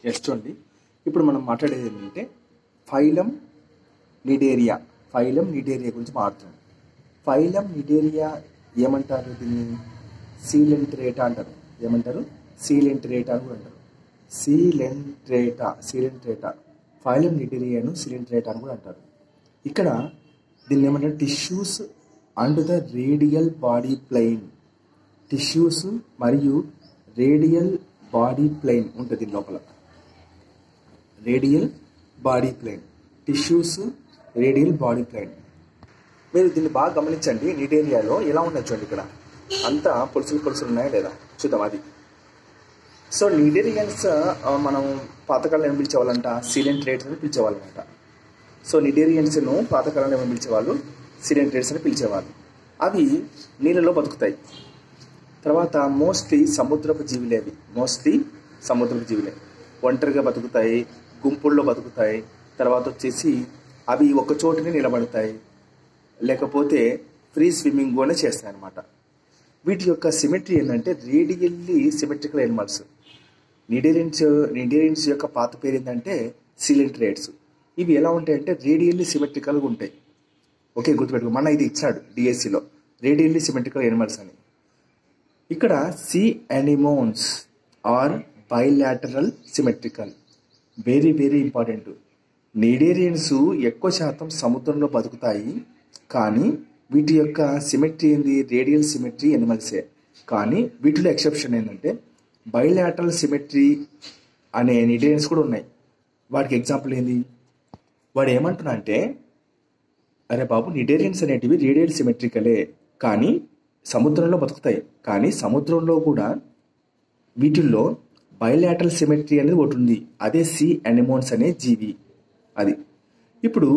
Yes చూడండి. ఇప్పుడు మనం మాట్లాడేది ఏంటంటే ఫైలం నిడేరియా. ఫైలం నిడేరియా గురించి మాట్లాడుతున్నాం. ఫైలం నిడేరియా ఏమంటారు? దీన్ని సీలెంట్రేటా అంటారు. ఏమంటారు? సీలెంట్రేటా అని కూడా అంటారు. సీలెంట్రేటా ఫైలం నిడేరియాను సీలెంట్రేటా అని కూడా అంటారు. ఇక్కడ దీన్ని ఏమంటారు? Tissues and the radial body plain. Tissues మరియు రేడియల్ బాడీ ప్లెయిన్ ఉంటుంది లోపల. Radial body plain, tissues, radial body plain. మీరు దీన్ని బాగా గమనించండి. నిడేరియాలో ఎలా ఉన్నాయి చూడండి. ఇక్కడ అంతా పొలుసులు ఉన్నాయా లేదా చూద్దాం. అది సో నిడేరియన్స్ మనం పాతకాలంలో ఏమి పిలిచేవాళ్ళంట? సీలెంట్రేట్స్ అని పిలిచేవాళ్ళంట. సో నిడేరియన్స్ను పాతకాలంలో ఏమని పిలిచేవాళ్ళు? సీలెంట్రేట్స్ అని పిలిచేవాళ్ళు. అవి నీళ్ళలో బతుకుతాయి. తర్వాత మోస్ట్లీ సముద్రపు జీవులే. అవి మోస్ట్లీ సముద్రపు జీవులే. ఒంటరిగా బతుకుతాయి, గుంపుల్లో బతుకుతాయి. తర్వాత వచ్చేసి అవి ఒక చోటనే నిలబడతాయి, లేకపోతే ఫ్రీ స్విమ్మింగ్ కూడా చేస్తాయి అన్నమాట. వీటి యొక్క సిమెట్రీ ఏంటంటే రేడియల్లీ సిమెట్రికల్ ఎనిమల్స్. నిడేరియన్స్ యొక్క పాత పేరు ఏంటంటే సీలెంట్రేట్స్. ఇవి ఎలా ఉంటాయంటే రేడియల్లీ సిమెట్రికల్గా ఉంటాయి. ఓకే, గుర్తుపెట్టుకో. మన ఇది ఇచ్చాడు డిఎస్సిలో, రేడియల్లీ సిమెట్రికల్ ఎనిమల్స్ అని. ఇక్కడ sea anemones are bilateral symmetrical. Very very important. Cnidarians ఎక్కువ శాతం సముద్రంలో బతుకుతాయి, కానీ వీటి యొక్క సిమెట్రీ ఏంది? రేడియల్ సిమెట్రీ ఎనిమల్సే. కానీ వీటిలో ఎక్సెప్షన్ ఏంటంటే బైలాటరల్ సిమెట్రీ అనే నిడేరియన్స్ కూడా ఉన్నాయి. వాటికి ఎగ్జాంపుల్ ఏంది? వాడు ఏమంటున్నా అంటే, అరే బాబు, నిడేరియన్స్ అనేటివి రేడియల్ సిమెట్రికలే, కానీ సముద్రంలో బతుకుతాయి. కానీ సముద్రంలో కూడా వీటిల్లో బైలాటరల్ సిమెట్రీ అనేది ఒకటి ఉంది. అదే సీ అనిమోన్స్ అనే జీవి. అది ఇప్పుడు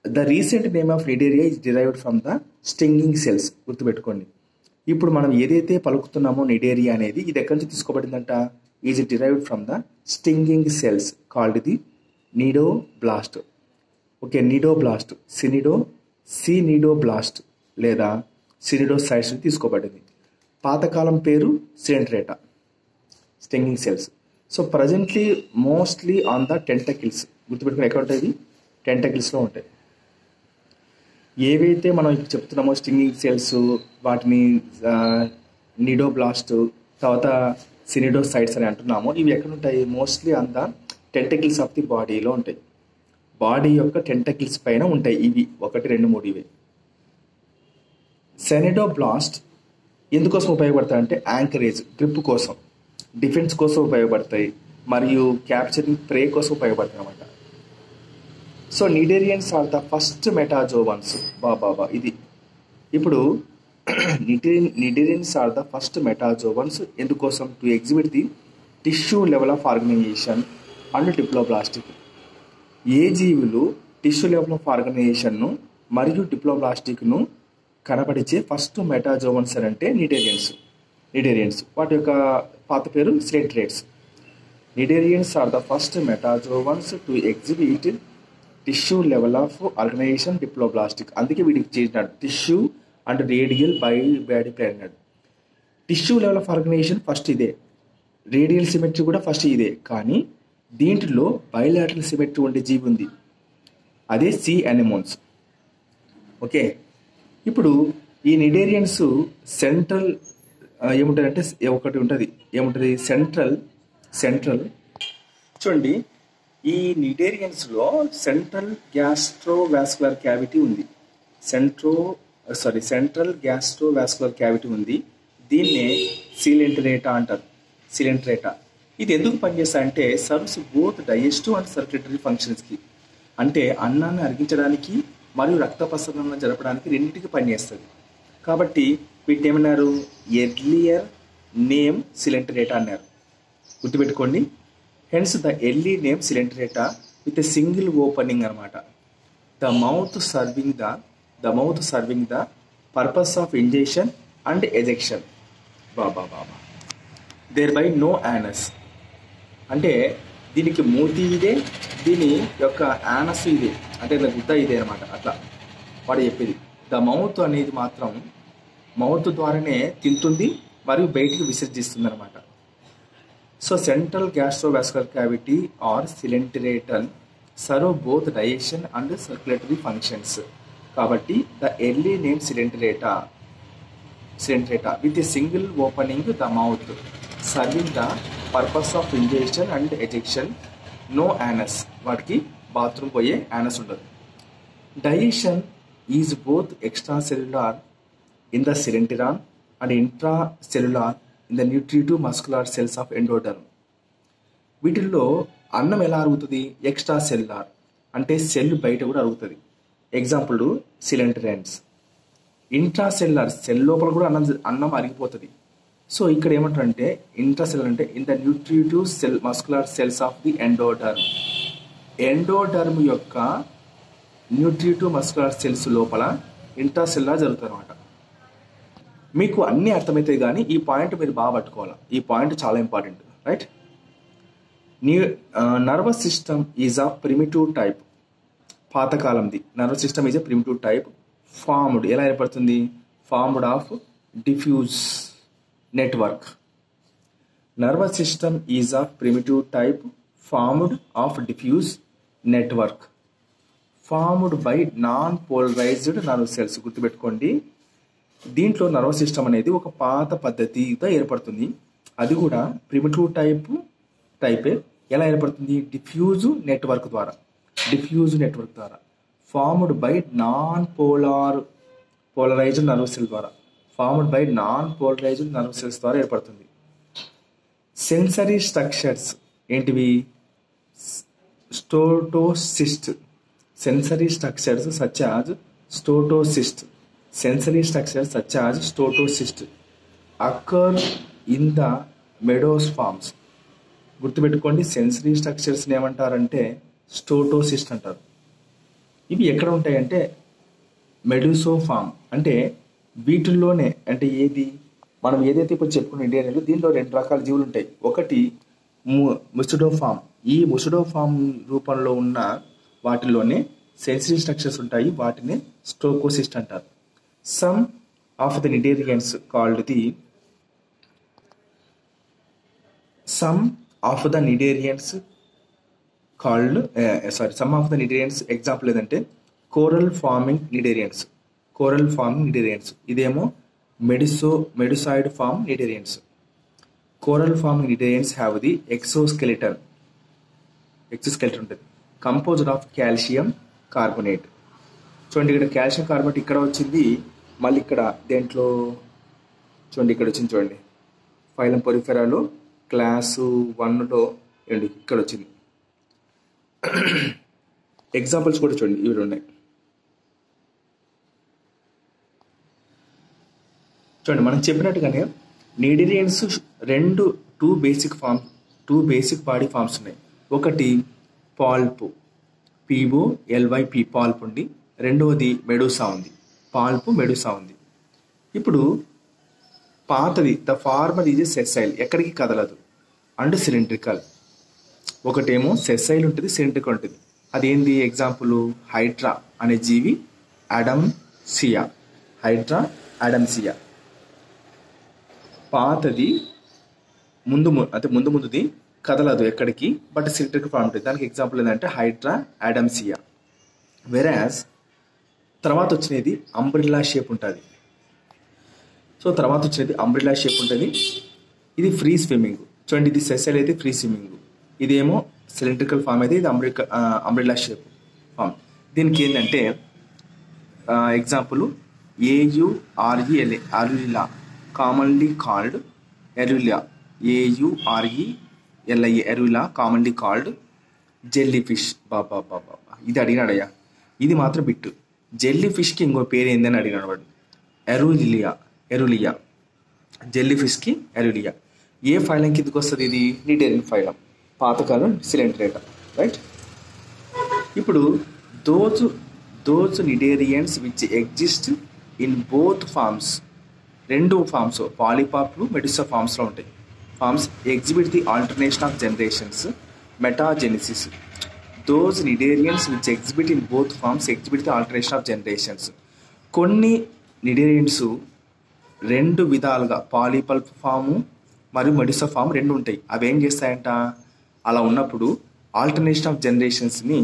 the recent name of Cnidaria is derived from the stinging cells. గుర్తుపెట్టుకోండి. ఇప్పుడు మనం ఏదైతే పలుకుతున్నామో నిడేరియా అనేది, ఇది ఎక్కడి నుంచి తీసుకోబడిందంట? Is derived from the stinging cells called the cnidoblast. Okay, cnidoblast, cnidoblast లేదా సినిడోసైట్స్ తీసుకోబడింది. పాతకాలం పేరు Coelenterata, stinging cells. So presently mostly on the tentacles. గుర్తుపెట్టుకుని ఎక్కడ ఉంటాయి? టెంటకిల్స్లో ఉంటాయి. ఏవైతే మనం ఇప్పుడు చెప్తున్నామో స్టింగింగ్ సెల్స్, వాటిని నిడోబ్లాస్ట్, తర్వాత సినిడోసైట్స్ అని అంటున్నామో, ఇవి ఎక్కడ ఉంటాయి? Mostly on the tentacles of the బాడీలో ఉంటాయి. బాడీ యొక్క టెంటకిల్స్ పైన ఉంటాయి ఇవి. 1, 2, 3 ఇవి. సెనిడోబ్లాస్ట్ ఎందుకోసం ఉపయోగపడతాయి అంటే యాంకరేజ్, గ్రిప్ కోసం, డిఫెన్స్ కోసం ఉపయోగపడతాయి, మరియు క్యాప్చరింగ్ ప్రే కోసం ఉపయోగపడతాయి అన్నమాట. So cnidarians are the first metazoans. బాబా ఇది ఇప్పుడు cnidarians are the first metazoans. ఎందుకోసం? To exhibit the tissue level of organization and diploblastic. ఏ జీవులు టిష్యూ లెవెల్ ఆఫ్ ఆర్గనైజేషన్ను మరియు డిప్లోబ్లాస్టిక్ను కనబడిచే ఫస్ట్ మెటాజోవన్స్ అని అంటే నిడేరియన్స్. వాటి యొక్క పాత పేరు coelenterates. Cnidarians are the first metazoans to exhibit tissue level of organization diploblastic. అందుకే వీటికి చేసినాడు tissue and radial body plan అన్నాడు. Tissue level of organization first ఇదే, రేడియల్ సిమెట్రీ కూడా ఫస్ట్ ఇదే. కానీ దీంట్లో బైలాటరల్ సిమెట్రీ ఉండే జీవి ఉంది, అదే సీ అనిమోన్స్. ఓకే, ఇప్పుడు ఈ నిడేరియన్స్ సెంట్రల్ ఏముంటుంది అంటే ఒకటి ఉంటుంది. ఏముంటుంది? సెంట్రల్ చూడండి. ఈ నిడేరియన్స్లో సెంట్రల్ గ్యాస్ట్రోవాస్కులర్ క్యావిటీ ఉంది. సెంట్రల్ గ్యాస్ట్రోవాస్కులర్ క్యావిటీ ఉంది. దీన్నే సీలెంట్రేటా అంటారు. సీలెంట్రేటా ఇది ఎందుకు పనిచేస్తాయంటే serves both digestive and circulatory ఫంక్షన్స్కి. అంటే అన్నాన్ని అరిగించడానికి మరియు రక్త ప్రసరణ జరపడానికి రెండింటికి పనిచేస్తుంది. కాబట్టి వీటిని ఏమన్నారు? ఎర్లియర్ నేమ్ సిలెంట్రేటా అన్నారు. గుర్తుపెట్టుకోండి. Hence the early name Coelenterata with a single opening అనమాట. The mouth serving the purpose of injection and ejection. బాబా దేర్ బై నో యానస్. అంటే దీనికి మూతి ఇదే, దీని యొక్క యానస్ ఇదే, అంటే ఇలా గుద్ద ఇదే అనమాట. అట్లా వాడు చెప్పేది. ద మౌత్ అనేది మాత్రం మౌత్ ద్వారానే తింటుంది మరియు బయటికి విసర్జిస్తుంది అనమాట. So central gastrovascular cavity or coelenteron serve both digestion and circulatory functions. కాబట్టి the early name Coelenterata with a single opening the mouth, serving the purpose of ingestion and ejection. No anus. వాటికి bathroom పోయే anus ఉండదు. Digestion is both extracellular in the cylindron and intracellular in the nutritive muscular cells of endoderm. వీటిల్లో అన్నం ఎలా అరుగుతుంది? Extra cellular అంటే cell బయట కూడా అరుగుతుంది. Example సిలిండరెన్స్. Intracellular cell లోపల కూడా అన్నం అరిగిపోతుంది. సో ఇక్కడ ఏమంటారంటే ఇంట్రాసెల్యులర్ అంటే in the nutritive cell muscular cells of the endoderm. Endoderm యొక్క న్యూట్రిటివ్ మస్కులర్ సెల్స్ లోపల ఇంట్రాసెల్యులర్ జరుగుతుంది అనమాట. మీకు అన్నీ అర్థమవుతాయి కానీ ఈ పాయింట్ మీరు బాగా పట్టుకోవాలి. ఈ పాయింట్ చాలా important, right? Nervous system is a primitive type. పాతకాలంది nervous system is a primitive type. Formed ఎలా ఏర్పడుతుంది? Formed of diffuse network. Nervous system is of primitive type formed of diffuse network formed by non polarized nerve cells. గుర్తుపెట్టుకోండి, దీంట్లో nervous system అనేది ఒక పాత పద్ధతితో ఏర్పడుతుంది. అది కూడా ప్రిమిటివ్ టైపే. ఎలా ఏర్పడుతుంది? డిఫ్యూజ్ నెట్వర్క్ ద్వారా. Formed by non polarized nerve cell ద్వారా. ద్వారా ఏర్పడుతుంది. సెన్సరీ స్ట్రక్చర్స్ ఏంటివి? Statocyst. Sensory structures such as statocyst occur in the medusa forms. గుర్తుపెట్టుకోండి, సెన్సరీ స్ట్రక్చర్స్ని ఏమంటారంటే స్టోటోసిస్ట్ అంటారు. ఇవి ఎక్కడ ఉంటాయంటే మెడోసోఫామ్. అంటే వీటిల్లోనే, అంటే ఏది మనం ఏదైతే ఇప్పుడు చెప్పుకున్న ఇండియన్లో దీనిలో 2 రకాల జీవులు ఉంటాయి. ఒకటి ముసిడోఫామ్. ఈ ముసిడోఫామ్ రూపంలో ఉన్న వాటిల్లోనే సెన్సరీ స్ట్రక్చర్స్ ఉంటాయి. వాటిని స్టోకోసిస్ట్ అంటారు. Some of the cnidarians example ఏదంటే కోరల్ ఫార్మింగ్ నిడేరియన్స్. ఇదేమో medusoid form cnidarians. Coral forming cnidarians have the exoskeleton ఉంటుంది, కంపోజ్డ్ ఆఫ్ కాల్షియం కార్బోనేట్. చూడండి, ఇక్కడ కాల్షియం కార్బోనేట్ ఇక్కడ వచ్చింది. మళ్ళీ ఇక్కడ దేంట్లో చూడండి, ఇక్కడ వచ్చింది చూడండి, ఫైలం పొరిఫెరాలో క్లాసు 1లో ఇక్కడ వచ్చింది. ఎగ్జాంపుల్స్ కూడా చూడండి, ఇవి ఉన్నాయి. చూడండి, మనం చెప్పినట్టుగానే cnidarians two basic body forms ఉన్నాయి. ఒకటి పాల్ప్, POLYP పాల్ప్ ఉంది. రెండవది మెడూసా ఉంది. మెడూసా ఉంది. ఇప్పుడు పాతది ద ఫార్మర్ ఈజ్ సెసైల్, ఎక్కడికి కదలదు, అండ్ సిలిండ్రికల్. ఒకటేమో సెసైల్ ఉంటుంది, సిలిండ్రికల్ ఉంటుంది. అదేంది? ఎగ్జాంపుల్ హైడ్రా అనే జీవి, అడమ్సియా. పాతది ముందుది కదలదు ఎక్కడికి, బట్ సిలిండ్రికల్ ఫార్మ్ ఉంటుంది. దానికి ఎగ్జాంపుల్ ఏంటంటే హైడ్రా అడమ్సియా. వెరాజ్ తర్వాత వచ్చినది అంబ్రిల్లా షేప్ ఉంటుంది. ఇది ఫ్రీ స్విమ్మింగ్. చూడండి, ఇది సెసైల్ అయితే ఫ్రీ స్విమ్మింగ్. ఇదేమో సిలిండ్రికల్ ఫామ్ అయితే ఇది అంబ్రిల్లా షేప్ ఫామ్. దీనికి ఏంటంటే example AURELA, Aurelia, commonly called Aurelia. AURELIA, commonly called jellyfish. బాబా ఇది అడిగినాడయ్యా, ఇది మాత్రం బిట్టు. జెల్లీ ఫిష్కి ఇంకో పేరు ఏందని అడిగినాడు వాడు. ఎరులియా. జెల్లీ ఫిష్కి ఎరులియా. ఏ ఫైలం కిందకి వస్తుంది? ఇది నిడేరియన్ ఫైలం, పాతకాలం సిలిండరేటా, రైట్? ఇప్పుడు those cnidarians which exist in both forms, 2 forms పాలిపాప్లు మెడిసా ఫార్మ్స్లో ఉంటాయి. Forms exhibit the alternation of generations, metagenesis. Those cnidarians which exhibit in both forms exhibit the alternation of generations. కొన్ని cnidarians 2 విధాలుగా polyp form, మరియు medusa form రెండు ఉంటాయి. అవి ఏం చేస్తాయంట, అలా ఉన్నప్పుడు ఆల్టర్నేషన్ ఆఫ్ జనరేషన్స్ని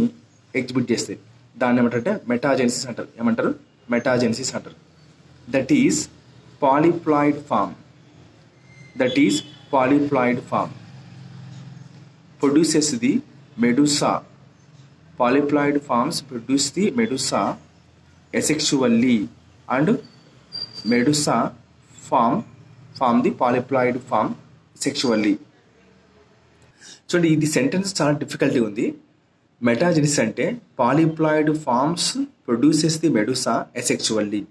ఎగ్జిబిట్ చేస్తాయి. దాన్ని ఏమంటారంటే మెటాజెనిసిస్ అంటారు. ఏమంటారు? మెటాజెనిసిస్ అంటారు. That is polyploid form. Produces the medusa. Polyploid forms produce the medusa asexually and medusa form the polyploid form sexually. చూడండి, ఇది సెంటెన్స్ చాలా డిఫికల్టీ ఉంది. మెటాజెనిసిస్ అంటే polyploid forms produces the medusa asexually.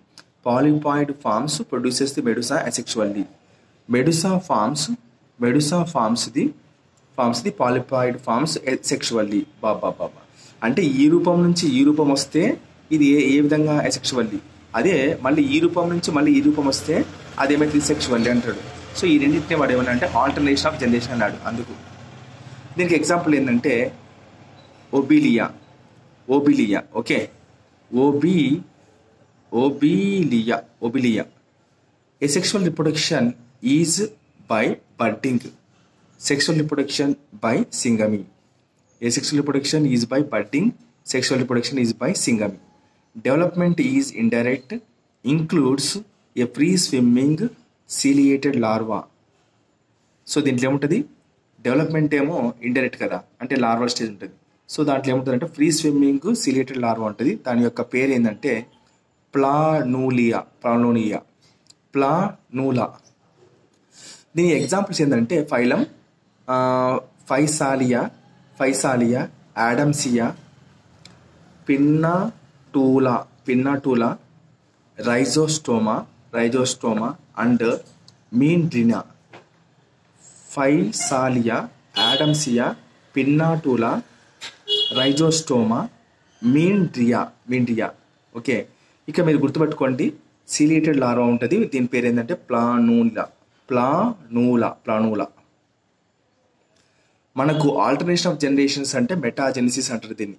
Polyploid forms produces the medusa asexually. Medusa forms the polyploid forms sexually. బాబా అంటే ఈ రూపం నుంచి ఈ రూపం వస్తే ఇది ఏ విధంగా అసెక్షువల్లీ, అదే మళ్ళీ ఈ రూపం నుంచి మళ్ళీ ఈ రూపం వస్తే అదేమైతే సెక్షువల్లీ అంటాడు. సో ఈ రెండింటిని వాడు ఏమన్నా అంటే ఆల్టర్నేషన్ ఆఫ్ జనరేషన్ అన్నాడు. అందుకు దీనికి ఎగ్జాంపుల్ ఏంటంటే Obelia. Okay, Obelia. Asexual reproduction is by budding. Sexual reproduction by syngamy. Asexual reproduction is by budding. Sexual reproduction is by singami. Development is indirect. Includes a free swimming ciliated larva. So దీంట్లో ఏముంటుంది, development ఏమో indirect కదా, అంటే larval stage ఉంటుంది. So దాంట్లో ఏముంటుంది అంటే free swimming ciliated larva ఉంటుంది. దాని యొక్క పేరు ఏంటంటే ప్లానూలా. దీని ఎగ్జాంపుల్స్ ఏంటంటే ఫైలం ఫైసాలియా, ఆడమ్సియా, పిన్నాటూలా, రైజోస్టోమా అండ్ మీన్డ్రినా. ఫైసాలియా, ఆడమ్సియా, పిన్నాటూలా, రైజోస్టోమా, మీన్డ్రియా. ఓకే, ఇక మీరు గుర్తుపెట్టుకోండి, సిలియేటెడ్ లార్వా ఉంటుంది. దీని పేరు ఏంటంటే ప్లానూలా. మనకు ఆల్టర్నేషన్ ఆఫ్ జనరేషన్స్ అంటే మెటాజెనిసిస్ అంటారు దీన్ని.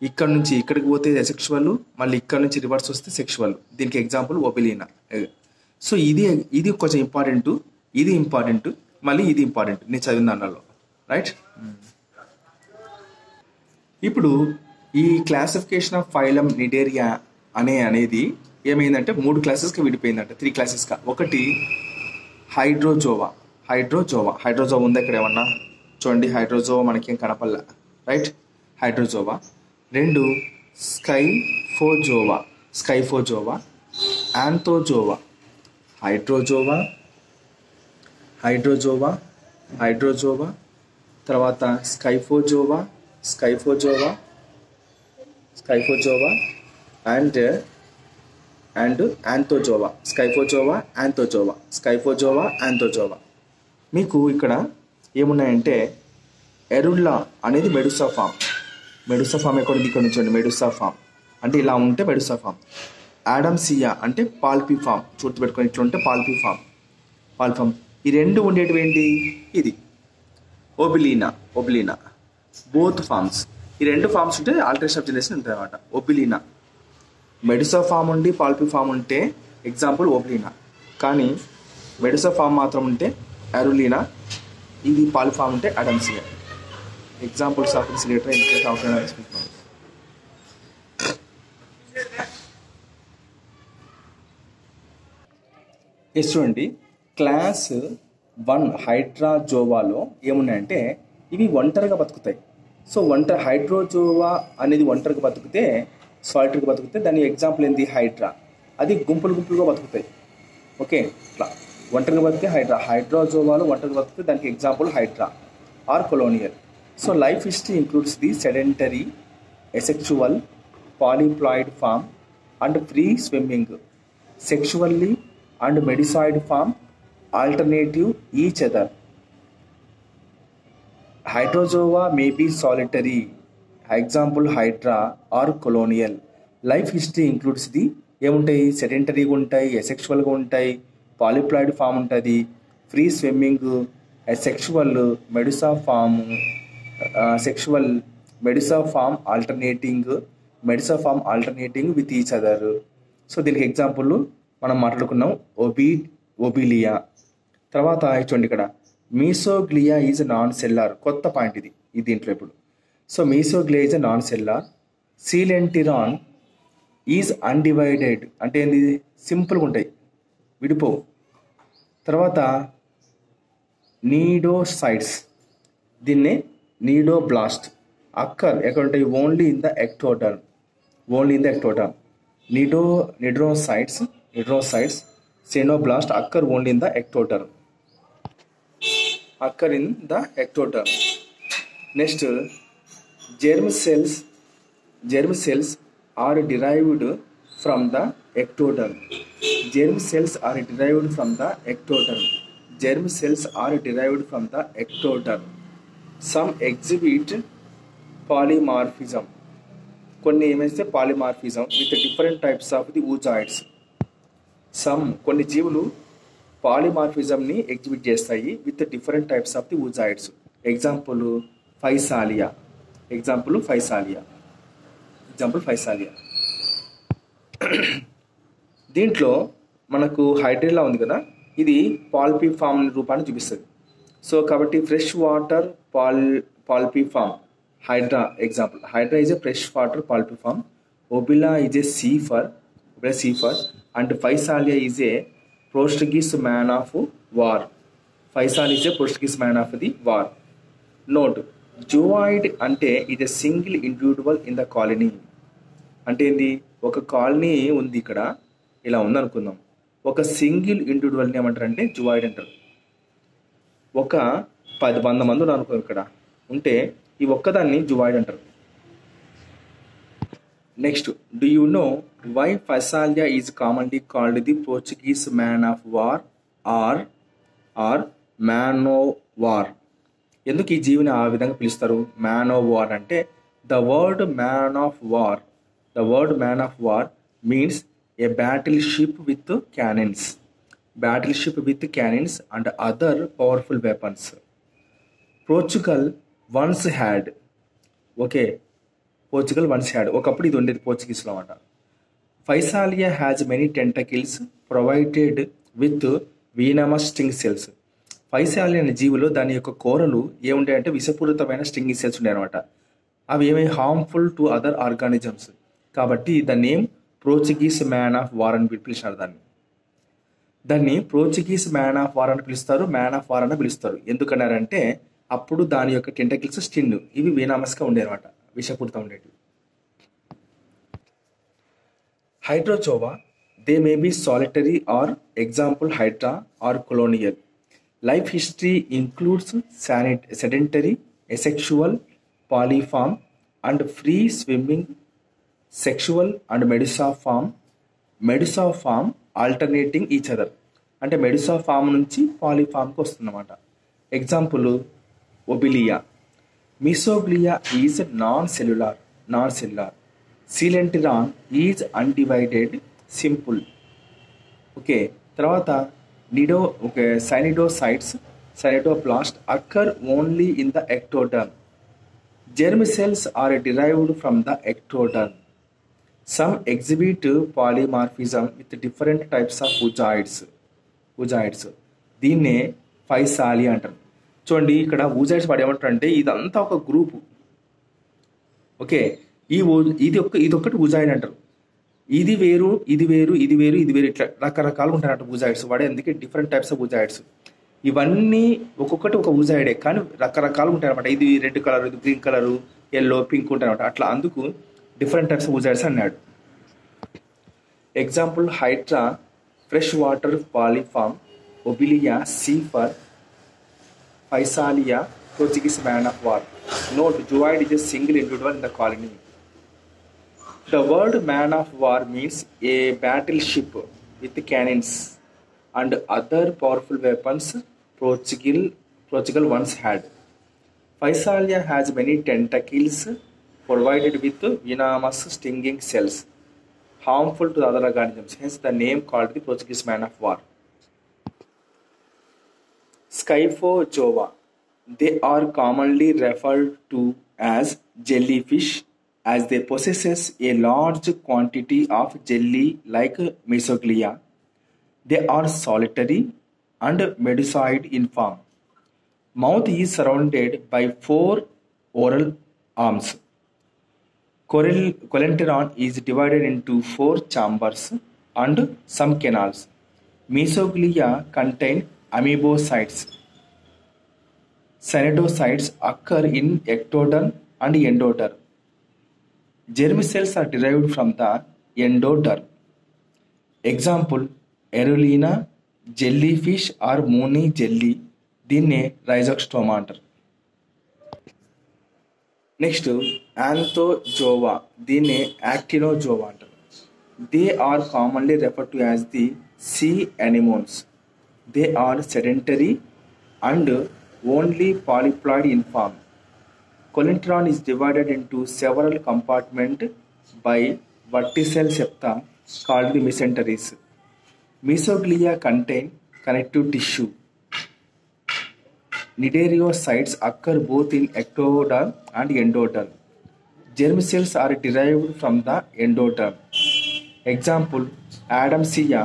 ఇక్కడ నుంచి ఇక్కడికి పోతే అసెక్షువల్, మళ్ళీ ఇక్కడ నుంచి రివర్స్ వస్తే సెక్షువల్. దీనికి ఎగ్జాంపుల్ ఓబిలీనా. సో ఇది కొంచెం ఇంపార్టెంట్, ఇది ఇంపార్టెంట్, మళ్ళీ ఇది ఇంపార్టెంట్ నేను చదివిన దానిలో, రైట్. ఇప్పుడు ఈ క్లాసిఫికేషన్ ఆఫ్ ఫైలం నిడేరియా అనేది ఏమైందంటే 3 క్లాసెస్గా విడిపోయిందంట, 3 క్లాసెస్గా. ఒకటి హైడ్రోజోవా ఉందా ఇక్కడ ఏమన్నా? చూడండి, హైడ్రోజోవా మనకేం కనపల్లా, రైట్. హైడ్రోజోవా. 2 స్కైఫోజోవా, యాంథోజోవా. హైడ్రోజోవా, తర్వాత స్కైఫోజోవా అండ్ యాంథోజోవా. యాంథోజోవా. మీకు ఇక్కడ ఏమున్నాయంటే ఎరుల్లా అనేది మెడుసా ఫామ్ ఎక్కడ నుంచి చూడండి, మెడుసా ఫామ్ అంటే ఇలా ఉంటే మెడుసా ఫామ్. ఆడమ్సియా అంటే పాల్పీ ఫామ్, గుర్తుపెట్టుకొని ఇట్లా ఉంటే పాల్పీ ఫామ్. ఈ రెండు ఉండేటివి ఏంటి, ఇది ఓబిలీనా. బోత్ ఫామ్స్, ఈ 2 ఫామ్స్ ఉంటే ఆల్టరేషన్ ఆఫ్ జనరేషన్ ఉంటుంది అనమాట. ఓబిలీనా, మెడుసా ఫామ్ ఉండి పాల్పీ ఫామ్ ఉంటే ఎగ్జాంపుల్ ఓబిలీనా. కానీ మెడుసా ఫామ్ మాత్రం ఉంటే ఎరులీనా, ఇది పాలిఫామ్ ఉంటే అడమ్సియా. ఎగ్జాంపుల్స్ ఆఫ్ ఇన్సిలేటర్ ఇన్కేస్ అవుట్లైన్ తీసుకుంటున్నాం. చూడండి, క్లాస్ 1 హైడ్రాజోవాలో ఏమున్నాయంటే ఇవి ఒంటరిగా బతుకుతాయి. సో హైడ్రోజోవా అనేది ఒంటరిగా బతుకుతే, సాలిటరీగా బతుకుతే దాని ఎగ్జాంపుల్ ఏంటి, హైడ్రా. అది గుంపులుగా బతుకుతాయి. ఓకే, ఇట్లా ఒంటరిగా బతికే హైడ్రోజోవాలు ఒంటరిగా బతికితే దానికి example Hydraa or colonial. So life history includes the sedentary, asexual, polyploid form and free swimming. Sexually and medusoid form alternative each other. Hydrozoa may be solitary, example hydra or colonial. Life history includes the ఏముంటాయి, సెడెంటరీగా ఉంటాయి, అసెక్షువల్గా ఉంటాయి, polyploid form ఉంటుంది, free swimming, asexual, medusa form alternating with each other. So దీనికి example మనం మాట్లాడుకున్నాం Obelia, తర్వాత చూడండి ఇక్కడ మీసోగ్లియా ఈజ్ నాన్ సెల్లార్, కొత్త పాయింట్ ఇది దీంట్లో ఇప్పుడు. So mesoglea is non cellular. Coelenteron is undivided అంటే ఏంది, సింపుల్గా ఉంటాయి, విడిపోవు. తర్వాత నీడోసైట్స్, దీన్నే నీడోబ్లాస్ట్, అక్కర్ ఎక్కడ ఉంటాయి, only in the ectoderm, only in the ectoderm. Cnidocytes xenoblast occur only in the ectoderm, occur in the ectoderm. Next, germ cells are derived from the ectoderm. Germ cells are derived from the ectoderm. Germ cells are derived from the ectoderm. Some exhibit polymorphism, కొన్ని ఏమైతే polymorphism with different types of the oozoids. కొన్ని జీవులు పాలిమార్ఫిజంని exhibit చేస్తాయి with different types of the oozoids. Example Physalia. దీంట్లో మనకు hydrilla ఉంది కదా, ఇది పాల్పిఫామ్ రూపాన్ని చూపిస్తుంది. సో కాబట్టి fresh water polyp form Hydra example. Hydra is a fresh water polyp form. Obelia is a sea fur and Physalia is a Portuguese man of war. Physalia is a Portuguese man of the war. Note, zooid అంటే ఇది single individual in the colony. అంటే ఏంది, ఒక colony ఉంది ఇక్కడ, ఇలా ఉందనుకుందాం, ఒక సింగిల్ ఇండివిజువల్ని ఏమంటారంటే జూవాయిడ్ అంటారు. ఒక 10 మంది ఉన్నారు అనుకో ఇక్కడ ఉంటే ఈ ఒక్కదాన్ని జూవాయిడ్ అంటారు. Next, do you know why Physalia is commonly called the Portuguese man of war or man o war? ఎందుకు ఈ జీవిని ఆ విధంగా పిలుస్తారు, మ్యాన్ ఓ వార్ అంటే? The word man of war means a battleship with cannons and other powerful weapons. Portugal once had ఒకప్పుడు ఇది ఉండేది పోర్చుగీస్లో అన్నమాట. Physalia has many tentacles provided with venomous sting cells. Physalia అనే జీవులో దాని యొక్క కోరలు ఏముంటాయంటే విషపూరితమైన స్టింగింగ్ సెల్స్ ఉంటాయి అనమాట. అవి ఏమై హార్మ్ఫుల్ టు అదర్ ఆర్గానిజమ్స్. కాబట్టి the name Portuguese man of war అని పిలిచినారు దాన్ని పోర్చుగీస్ మ్యాన్ ఆఫ్ వార్ అని పిలుస్తారు. ఎందుకన్నారంటే అప్పుడు దాని యొక్క టెంటకిల్స్ స్టింగ్ ఇవి వీనామస్గా ఉండేవన్నమాట, విషపూరితం ఉండేవి. Hydrozoa, they may be solitary or example Hydraa or colonial. Life history includes sedentary, asexual, polyp form and free swimming, sexual and medusa form alternating each other. అంటే మెడుసాఫామ్ నుంచి పాలిఫామ్కి వస్తుందన్నమాట. Example Obelia. Mesoglea is non cellular. Coelenteron is undivided simple. తర్వాత cnidoblast occur only in the ectoderm. Germ cells are derived from the ectoderm. Some exhibit polymorphism with different types of oozoids. దీన్నే ఫైసాలియా అంటారు. చూడండి ఇక్కడ oozoids వాడు ఏమంటారు అంటే ఇదంతా ఒక గ్రూపు. ఇది ఒకటి oozoid అంటారు. ఇది వేరు ఇట్లా రకరకాలుగా ఉంటారంట oozoids. వాడే అందుకే డిఫరెంట్ టైప్స్ ఆఫ్ oozoids. ఇవన్నీ ఒక్కొక్కటి ఒక oozoid కానీ రకరకాలుగా ఉంటాయి అనమాట. ఇది రెడ్ కలర్, ఇది గ్రీన్ కలరు, ఎల్లో, పింక్ ఉంటాయి అనమాట. అట్లా అందుకు డిఫరెంట్ టైప్స్ ఆఫ్ oozoids అన్నాడు. Example Hydra, fresh water polyp form, Obelia, sea fur, Physalia, Portuguese man of war. Note, zooid is a single individual in the colony. The word man of war means a battleship with cannons and other powerful weapons Portugal once had. Physalia has many tentacles provided with venomous stinging cells harmful to the other organisms. Hence the name called the Portuguese man of war. Scyphozoa. They are commonly referred to as jellyfish as they possess a large quantity of jelly like Mesoglea. They are solitary, and medusoid in form. Mouth is surrounded by 4 oral arms. Colenteron is divided into 4 chambers and some canals. Mesoglea contain amoebocytes. Cnetocytes occur in ectoderm and endoderm. Germ cells are derived from the endoderm. Example, Erulina, jellyfish or moony jelly, దీన్నే రైజోస్టోమా అంటారు. Next ఆంథోజోవా, దీన్నే Actinozoa అంటారు. They are commonly referred to as the sea anemones. They are sedentary and only polyploid in form. Colenteron is divided into several compartments by verticell septa called the mesenteries. Mesoglea contain connective tissue. Cnidariocytes occur both in ectoderm and endoderm. Germ cells are derived from the endoderm. Example, Adamsia,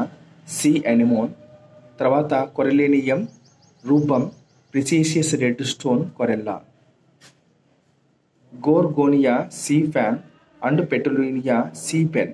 sea anemone, తర్వాత Corallinium, rubum, Precious redstone corella. Gorgonia, sea fan, and Petulinia, sea pen.